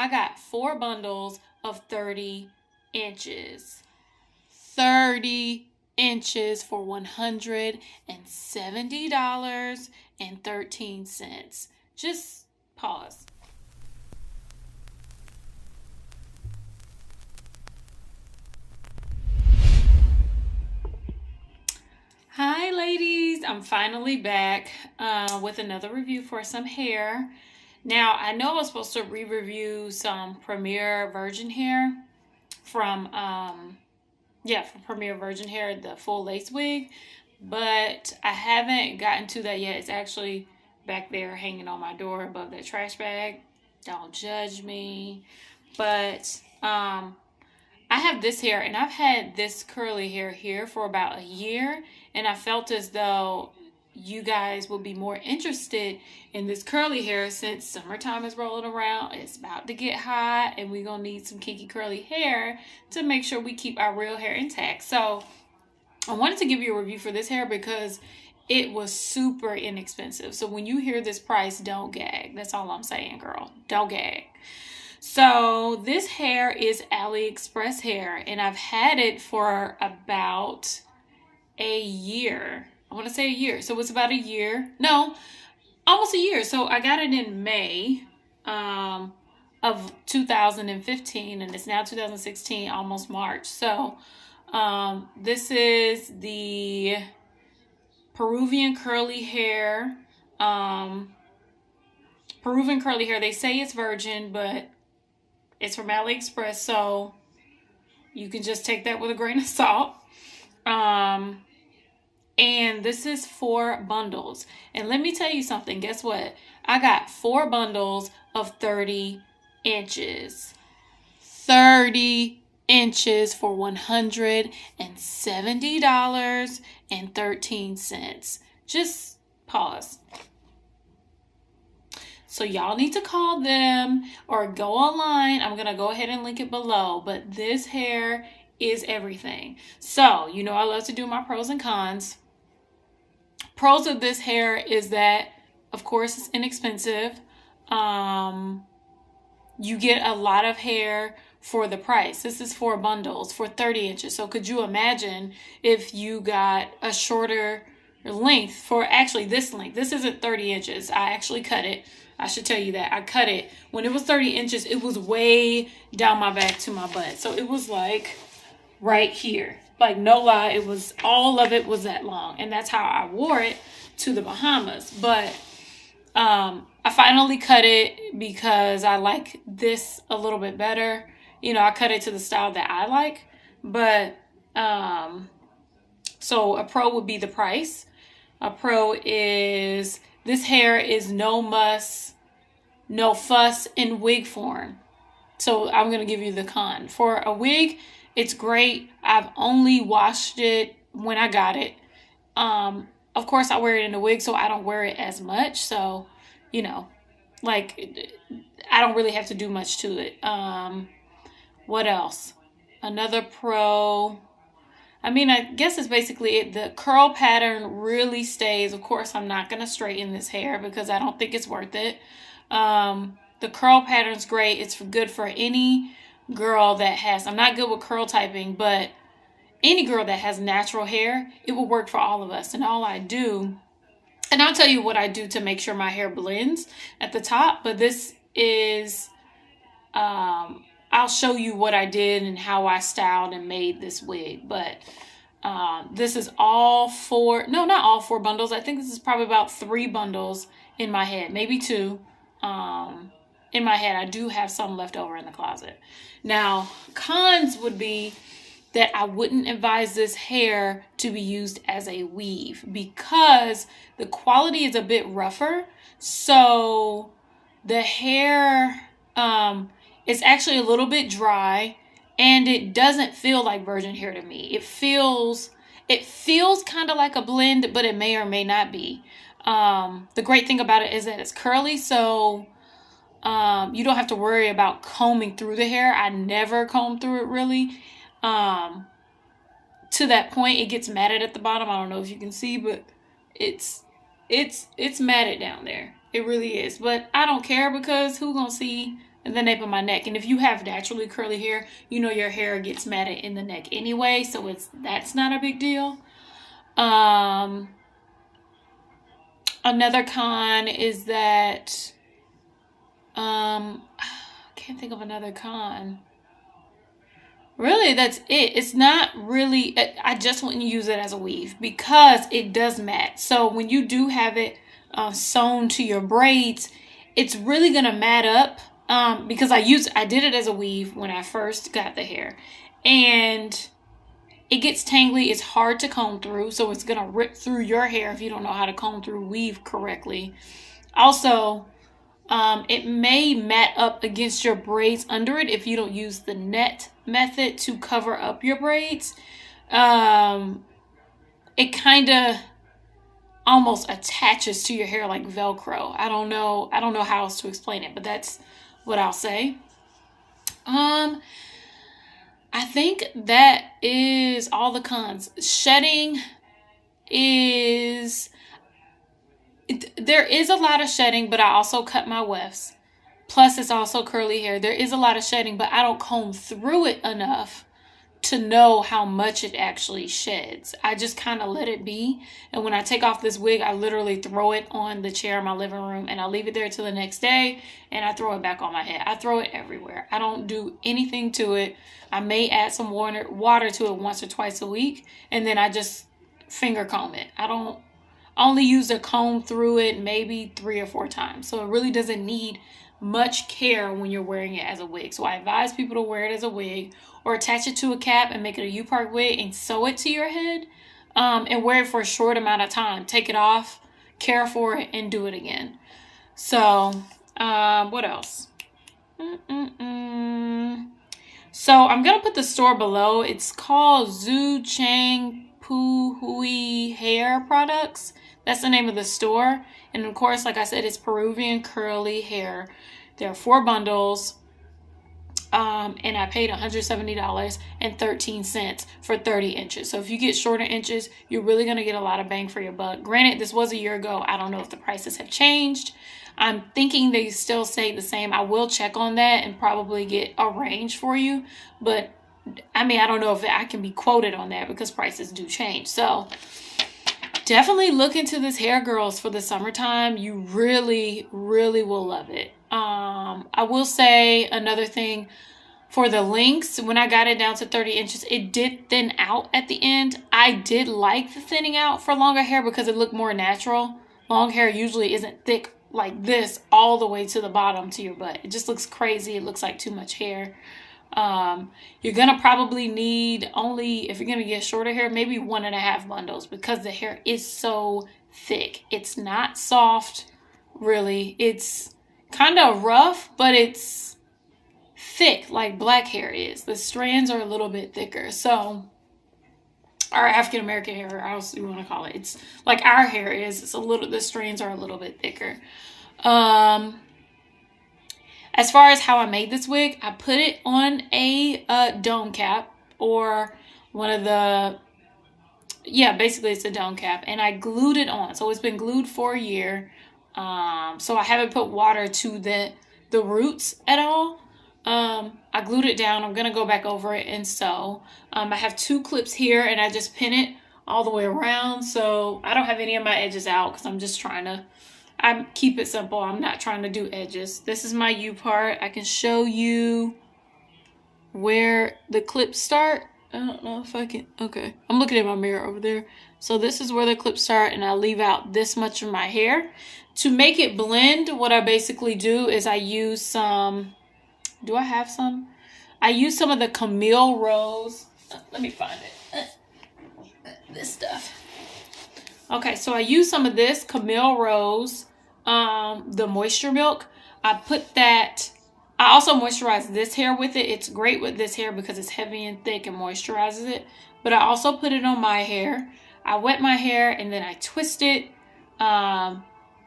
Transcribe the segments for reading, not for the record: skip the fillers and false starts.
I got 4 bundles of 30 inches. 30 inches for $170.13. Just pause. Hi ladies, I'm finally back with another review for some hair. Now, I know I was supposed to re-review some Premier Virgin hair from Premier Virgin hair, the full lace wig, but I haven't gotten to that yet. It's actually back there hanging on my door above that trash bag. Don't judge me. But I have this hair, and I've had this curly hair here for about a year, and I felt as though you guys will be more interested in this curly hair since summertime is rolling around. It's about to get hot, and we're gonna need some kinky curly hair to make sure we keep our real hair intact. So I wanted to give you a review for this hair because it was super inexpensive. So when you hear this price, don't gag. That's all I'm saying, girl. Don't gag. So this hair is Aliexpress hair, and I've had it for about a year. I want to say a year. So it's about a year. No, almost a year. So I got it in May of 2015, and it's now 2016, almost March. So this is the Peruvian curly hair. Peruvian curly hair. They say it's virgin, but it's from Aliexpress, so you can just take that with a grain of salt. And this is 4 bundles. And let me tell you something. Guess what? I got 4 bundles of 30 inches. 30 inches for $170.13. Just pause. So y'all need to call them or go online. I'm going to go ahead and link it below. But this hair is everything. So, you know I love to do my pros and cons. Pros of this hair is that, of course, it's inexpensive. You get a lot of hair for the price. This is 4 bundles for 30 inches. So could you imagine if you got a shorter length for actually this length? This isn't 30 inches. I actually cut it. I should tell you that. I cut it. When it was 30 inches, it was way down my back to my butt. So it was like right here. Like, no lie, it was, all of it was that long. And that's how I wore it to the Bahamas. But I finally cut it because I like this a little bit better. You know, I cut it to the style that I like. But so a pro would be the price. A pro is this hair is no muss, no fuss in wig form. So I'm going to give you the con. For a wig, it's great. I've only washed it when I got it. Of course, I wear it in a wig, so I don't wear it as much. So, you know, like, I don't really have to do much to it. What else? Another pro. I mean, I guess it's basically it. The curl pattern really stays. Of course, I'm not going to straighten this hair because I don't think it's worth it. The curl pattern's great. It's good for any girl that has, I'm not good with curl typing, but any girl that has natural hair, it will work for all of us. And all I do, and I'll tell you what I do to make sure my hair blends at the top, but this is, I'll show you what I did and how I styled and made this wig. But this is all 4, no, not all 4 bundles. I think this is probably about 3 bundles in my head, maybe 2. In my head, I do have some left over in the closet. Now, cons would be that I wouldn't advise this hair to be used as a weave because the quality is a bit rougher. So the hair is actually a little bit dry, and it doesn't feel like virgin hair to me. It feels kind of like a blend, but it may or may not be. The great thing about it is that it's curly, so you don't have to worry about combing through the hair. I never comb through it really. To that point, it gets matted at the bottom. I don't know if you can see, but it's matted down there. It really is. But I don't care because who's gonna see the nape of my neck. And if you have naturally curly hair, you know your hair gets matted in the neck anyway, so that's not a big deal. Another con is that I can't think of another con. Really, that's it. It's not really, I just wouldn't use it as a weave because it does mat. So when you do have it sewn to your braids, it's really gonna mat up. Because I did it as a weave when I first got the hair, and it gets tangly. It's hard to comb through, so it's gonna rip through your hair if you don't know how to comb through weave correctly. Also, it may mat up against your braids under it if you don't use the net method to cover up your braids. It kind of almost attaches to your hair like Velcro. I don't know how else to explain it, but that's what I'll say. I think that is all the cons. Shedding there is a lot of shedding, but I also cut my wefts. Plus, it's also curly hair. There is a lot of shedding, but I don't comb through it enough to know how much it actually sheds. I just kind of let it be. And when I take off this wig, I literally throw it on the chair in my living room and I leave it there till the next day and I throw it back on my head. I throw it everywhere. I don't do anything to it. I may add some water to it once or twice a week, and then I just finger comb it. I don't only use a comb through it maybe 3 or 4 times. So it really doesn't need much care when you're wearing it as a wig. So I advise people to wear it as a wig or attach it to a cap and make it a U-part wig and sew it to your head, and wear it for a short amount of time. Take it off, care for it, and do it again. So what else? So I'm going to put the store below. It's called Xuchang Puhui Hair Products. That's the name of the store. And of course, like I said, it's Peruvian curly hair. There are 4 bundles. And I paid $170.13 for 30 inches. So if you get shorter inches, you're really going to get a lot of bang for your buck. Granted, this was a year ago. I don't know if the prices have changed. I'm thinking they still stay the same. I will check on that and probably get a range for you. But I mean, I don't know if I can be quoted on that because prices do change. So definitely look into this hair, girls, for the summertime. You really, really will love it. I will say another thing for the lengths. When I got it down to 30 inches, it did thin out at the end. I did like the thinning out for longer hair because it looked more natural. Long hair usually isn't thick like this all the way to the bottom to your butt. It just looks crazy. It looks like too much hair. You're gonna probably need only, if you're gonna get shorter hair, maybe 1.5 bundles because the hair is so thick. It's not soft, really. It's kind of rough, but it's thick like black hair is. The strands are a little bit thicker. So, our African American hair, how else do you want to call it? It's like our hair is. It's a little. The strands are a little bit thicker. As far as how I made this wig, I put it on a dome cap or one of the, basically it's a dome cap, and I glued it on. So it's been glued for a year. So I haven't put water to the roots at all. I glued it down. I'm gonna go back over it and sew. I have 2 clips here, and I just pin it all the way around. So I don't have any of my edges out because I'm just trying to. I keep it simple. I'm not trying to do edges. This is my U part. I can show you where the clips start. I don't know if I can. Okay. I'm looking at my mirror over there. So this is where the clips start, and I leave out this much of my hair. To make it blend, what I basically do is I use some, do I have some? I use some of the Camille Rose. Let me find it. This stuff. Okay, so I use some of this Camille Rose, the Moisture Milk. I put that, I also moisturize this hair with it. It's great with this hair because it's heavy and thick and moisturizes it. But I also put it on my hair. I wet my hair and then I twist it,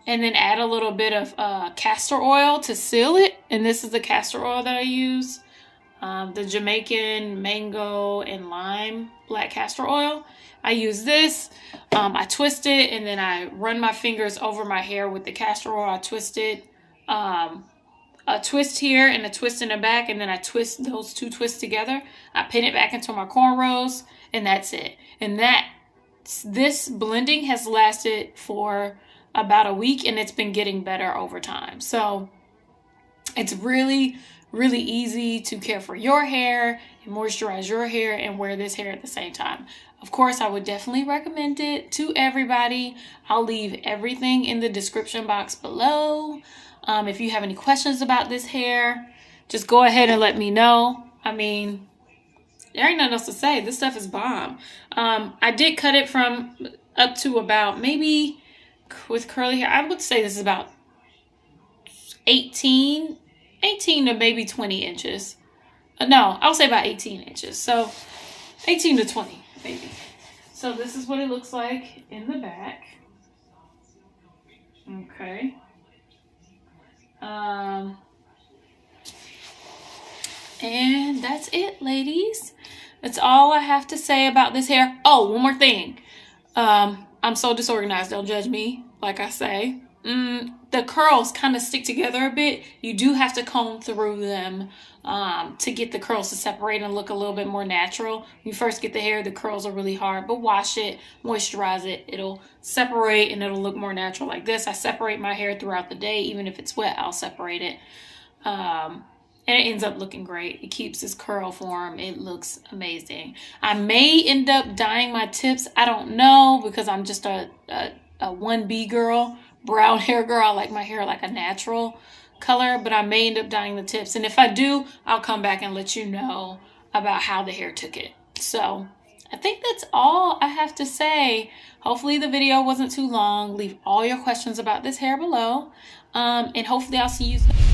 and then add a little bit of castor oil to seal it. And this is the castor oil that I use, the Jamaican mango and lime black castor oil. I use this. I twist it and then I run my fingers over my hair with the castor oil. I twist it. a twist here and a twist in the back, and then I twist those two twists together. I pin it back into my cornrows, and that's it. And this blending has lasted for about a week, and it's been getting better over time. So it's really, really easy to care for your hair and moisturize your hair and wear this hair at the same time. Of course, I would definitely recommend it to everybody. I'll leave everything in the description box below. If you have any questions about this hair, just go ahead and let me know. I mean, there ain't nothing else to say. This stuff is bomb. I did cut it from up to about, maybe with curly hair, I would say this is about 18 to maybe 20 inches. No, I'll say about 18 inches. So 18 to 20 maybe. So this is what it looks like in the back. Okay. And that's it, ladies. That's all I have to say about this hair. Oh, one more thing. I'm so disorganized. Don't judge me, like I say. The curls kind of stick together a bit. You do have to comb through them to get the curls to separate and look a little bit more natural. When you first get the hair, the curls are really hard, but wash it, moisturize it. It'll separate and it'll look more natural like this. I separate my hair throughout the day. Even if it's wet, I'll separate it. And it ends up looking great. It keeps this curl form. It looks amazing. I may end up dyeing my tips. I don't know, because I'm just a 1B girl, brown hair girl. I like my hair like a natural color, but I may end up dyeing the tips. And if I do, I'll come back and let you know about how the hair took it. So I think that's all I have to say. Hopefully the video wasn't too long. Leave all your questions about this hair below. And hopefully I'll see you soon.